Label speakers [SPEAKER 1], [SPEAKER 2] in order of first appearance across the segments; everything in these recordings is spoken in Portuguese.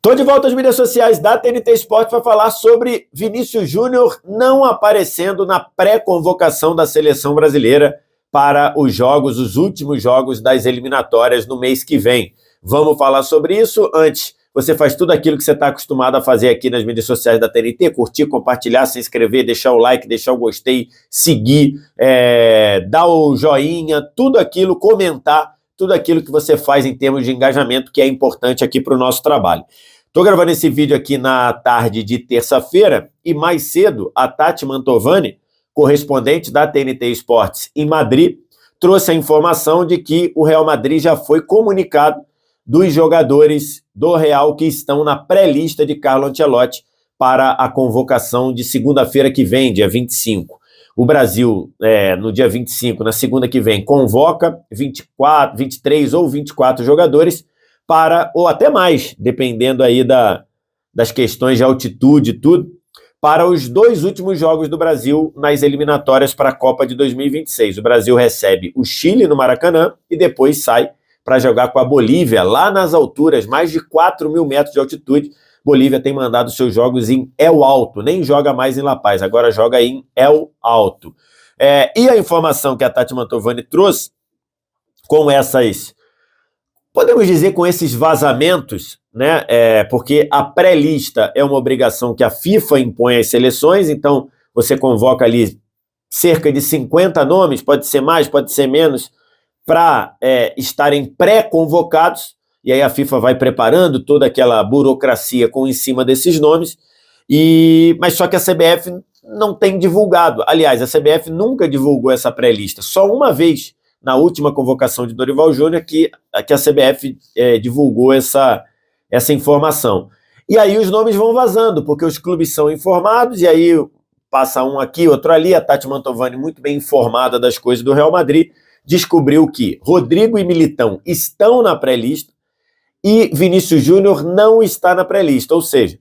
[SPEAKER 1] Tô de volta às mídias sociais da TNT Esporte para falar sobre Vinícius Júnior não aparecendo na pré-convocação da seleção brasileira para os últimos jogos das eliminatórias no mês que vem. Vamos falar sobre isso. Antes, você faz tudo aquilo que você está acostumado a fazer aqui nas mídias sociais da TNT, curtir, compartilhar, se inscrever, deixar o like, deixar o gostei, seguir, dar o joinha, tudo aquilo, comentar, tudo aquilo que você faz em termos de engajamento, que é importante aqui para o nosso trabalho. Estou gravando esse vídeo aqui na tarde de terça-feira e mais cedo a Tati Mantovani, correspondente da TNT Esportes em Madrid, trouxe a informação de que o Real Madrid já foi comunicado dos jogadores do Real que estão na pré-lista de Carlo Ancelotti para a convocação de segunda-feira que vem, dia 25. O Brasil, no dia 25, na segunda que vem, convoca 24, 23 ou 24 jogadores ou até mais, dependendo aí das questões de altitude e tudo, para os dois últimos jogos do Brasil nas eliminatórias para a Copa de 2026. O Brasil recebe o Chile no Maracanã e depois sai para jogar com a Bolívia, lá nas alturas, mais de 4.000 metros de altitude. Bolívia tem mandado seus jogos em El Alto, nem joga mais em La Paz, agora joga em El Alto. E a informação que a Tati Mantovani trouxe, podemos dizer com esses vazamentos, né? Porque a pré-lista é uma obrigação que a FIFA impõe às seleções, então você convoca ali cerca de 50 nomes, pode ser mais, pode ser menos, para estarem pré-convocados, e aí a FIFA vai preparando toda aquela burocracia em cima desses nomes, mas só que a CBF não tem divulgado. Aliás, a CBF nunca divulgou essa pré-lista, só uma vez, na última convocação de Dorival Júnior, que a CBF divulgou essa informação. E aí os nomes vão vazando, porque os clubes são informados, e aí passa um aqui, outro ali. A Tati Mantovani, muito bem informada das coisas do Real Madrid, descobriu que Rodrigo e Militão estão na pré-lista e Vinícius Júnior não está na pré-lista. Ou seja,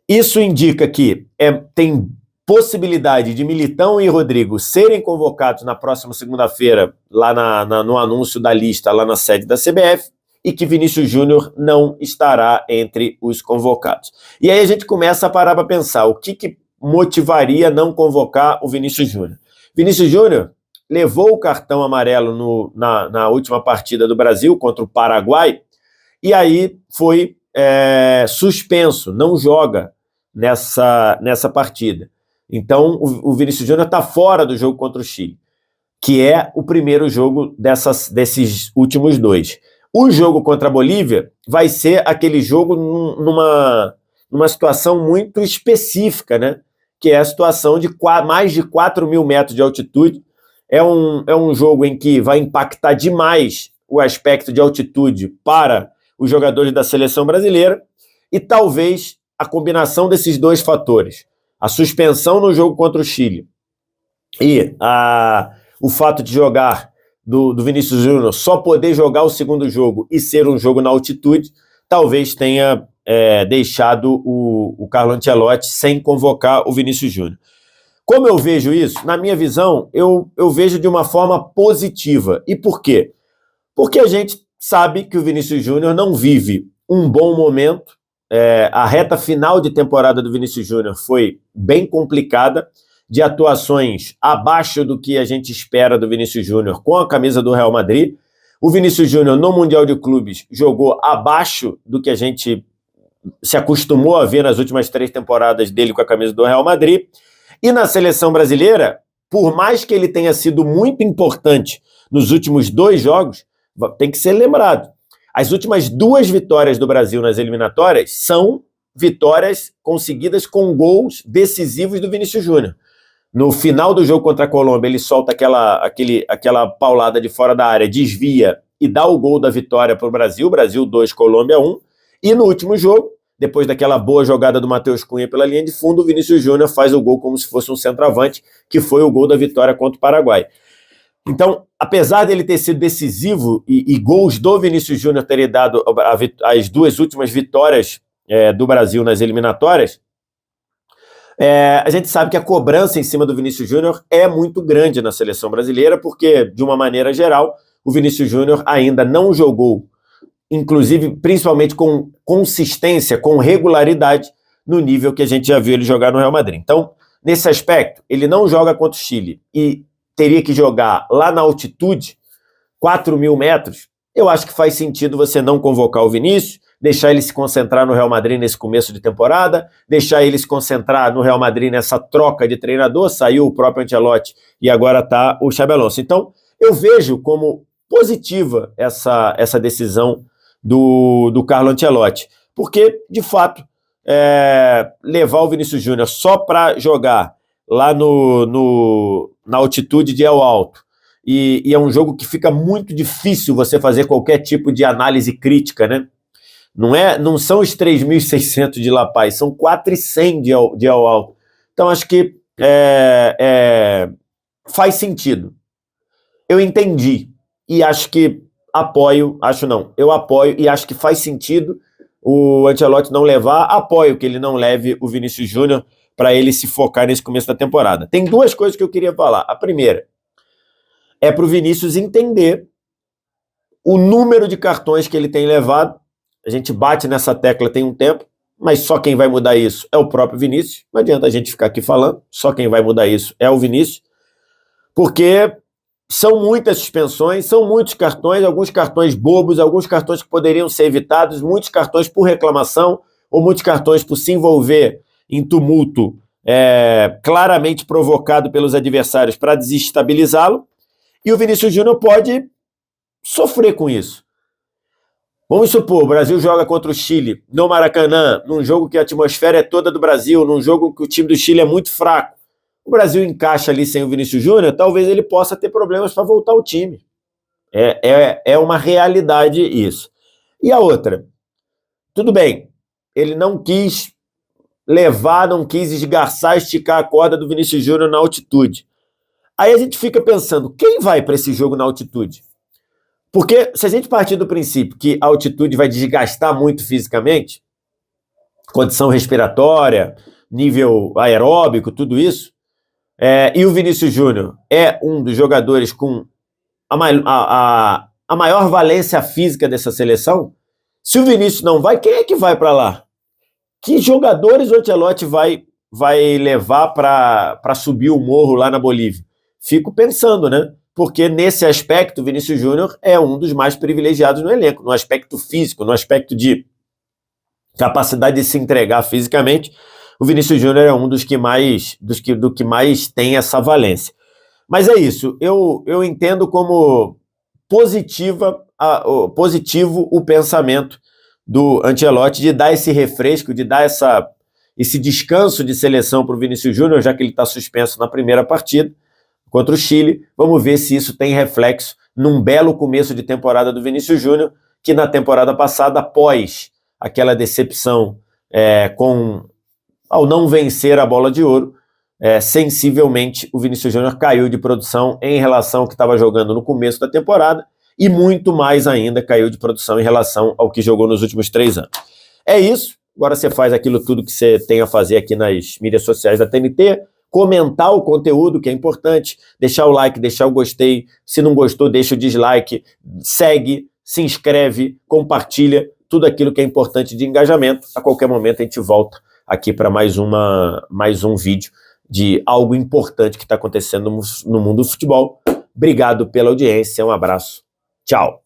[SPEAKER 1] isso indica que tem possibilidade de Militão e Rodrigo serem convocados na próxima segunda-feira, lá no anúncio da lista, lá na sede da CBF, e que Vinícius Júnior não estará entre os convocados. E aí a gente começa a parar para pensar, o que motivaria não convocar o Vinícius Júnior? Vinícius Júnior levou o cartão amarelo na última partida do Brasil contra o Paraguai, e aí foi suspenso, não joga nessa partida. Então, o Vinícius Júnior está fora do jogo contra o Chile, que é o primeiro jogo desses últimos dois. O jogo contra a Bolívia vai ser aquele jogo numa situação muito específica, né? Que é a situação de mais de 4.000 metros de altitude. É um jogo em que vai impactar demais o aspecto de altitude para os jogadores da seleção brasileira, e talvez a combinação desses dois fatores, a suspensão no jogo contra o Chile e o fato de jogar do Vinícius Júnior só poder jogar o segundo jogo e ser um jogo na altitude, talvez tenha deixado o Carlo Ancelotti sem convocar o Vinícius Júnior. Como eu vejo isso? Na minha visão, eu vejo de uma forma positiva. E por quê? Porque a gente sabe que o Vinícius Júnior não vive um bom momento. A reta final de temporada do Vinícius Júnior foi bem complicada, de atuações abaixo do que a gente espera do Vinícius Júnior com a camisa do Real Madrid. O Vinícius Júnior no Mundial de Clubes jogou abaixo do que a gente se acostumou a ver nas últimas 3 temporadas dele com a camisa do Real Madrid. E na seleção brasileira, por mais que ele tenha sido muito importante nos últimos 2 jogos, tem que ser lembrado, as últimas 2 vitórias do Brasil nas eliminatórias são vitórias conseguidas com gols decisivos do Vinícius Júnior. No final do jogo contra a Colômbia, ele solta aquela paulada de fora da área, desvia e dá o gol da vitória para o Brasil 2, Colômbia 1. E no último jogo, depois daquela boa jogada do Matheus Cunha pela linha de fundo, o Vinícius Júnior faz o gol como se fosse um centroavante, que foi o gol da vitória contra o Paraguai. Então, apesar dele ter sido decisivo e gols do Vinícius Júnior terem dado as 2 últimas vitórias do Brasil nas eliminatórias, a gente sabe que a cobrança em cima do Vinícius Júnior é muito grande na seleção brasileira, porque, de uma maneira geral, o Vinícius Júnior ainda não jogou inclusive, principalmente com consistência, com regularidade, no nível que a gente já viu ele jogar no Real Madrid. Então, nesse aspecto, ele não joga contra o Chile e teria que jogar lá na altitude, 4.000 metros, eu acho que faz sentido você não convocar o Vinícius, deixar ele se concentrar no Real Madrid nesse começo de temporada, deixar ele se concentrar no Real Madrid nessa troca de treinador, saiu o próprio Ancelotti e agora está o Xabi Alonso. Então, eu vejo como positiva essa decisão do Carlo Ancelotti, porque, de fato, levar o Vinícius Júnior só para jogar lá na altitude de El Alto, e é um jogo que fica muito difícil você fazer qualquer tipo de análise crítica, né? Não são os 3.600 de La Paz, são 4.100 de El Alto. Então, acho que faz sentido. Eu entendi e acho que eu apoio e acho que faz sentido o Ancelotti não levar, apoio que ele não leve o Vinícius Júnior para ele se focar nesse começo da temporada. Tem duas coisas que eu queria falar. A primeira é para o Vinícius entender o número de cartões que ele tem levado. A gente bate nessa tecla tem um tempo, mas só quem vai mudar isso é o próprio Vinícius. Não adianta a gente ficar aqui falando, só quem vai mudar isso é o Vinícius, porque são muitas suspensões, são muitos cartões, alguns cartões bobos, alguns cartões que poderiam ser evitados, muitos cartões por reclamação, ou muitos cartões por se envolver em tumulto claramente provocado pelos adversários para desestabilizá-lo, e o Vinícius Júnior pode sofrer com isso. Vamos supor, o Brasil joga contra o Chile no Maracanã, num jogo que a atmosfera é toda do Brasil, num jogo que o time do Chile é muito fraco. O Brasil encaixa ali sem o Vinícius Júnior, talvez ele possa ter problemas para voltar ao time. É uma realidade isso. E a outra, tudo bem, ele não quis levar, não quis esgarçar, esticar a corda do Vinícius Júnior na altitude. Aí a gente fica pensando, quem vai para esse jogo na altitude? Porque se a gente partir do princípio que a altitude vai desgastar muito fisicamente, condição respiratória, nível aeróbico, tudo isso, e o Vinícius Júnior é um dos jogadores com a maior valência física dessa seleção, se o Vinícius não vai, quem é que vai para lá? Que jogadores o Ancelotti vai levar para subir o morro lá na Bolívia? Fico pensando, né? Porque nesse aspecto o Vinícius Júnior é um dos mais privilegiados no elenco, no aspecto físico, no aspecto de capacidade de se entregar fisicamente. O Vinícius Júnior é um dos que mais tem essa valência. Mas é isso, eu entendo como positivo o pensamento do Ancelotti de dar esse refresco, de dar esse descanso de seleção para o Vinícius Júnior, já que ele está suspenso na primeira partida contra o Chile. Vamos ver se isso tem reflexo num belo começo de temporada do Vinícius Júnior, que na temporada passada, após aquela decepção ao não vencer a Bola de Ouro, sensivelmente o Vinícius Júnior caiu de produção em relação ao que estava jogando no começo da temporada e muito mais ainda caiu de produção em relação ao que jogou nos últimos 3 anos. É isso, agora você faz aquilo tudo que você tem a fazer aqui nas mídias sociais da TNT, comentar o conteúdo, que é importante, deixar o like, deixar o gostei, se não gostou, deixa o dislike, segue, se inscreve, compartilha, tudo aquilo que é importante de engajamento. A qualquer momento a gente volta aqui para mais um vídeo de algo importante que está acontecendo no mundo do futebol. Obrigado pela audiência, um abraço, tchau!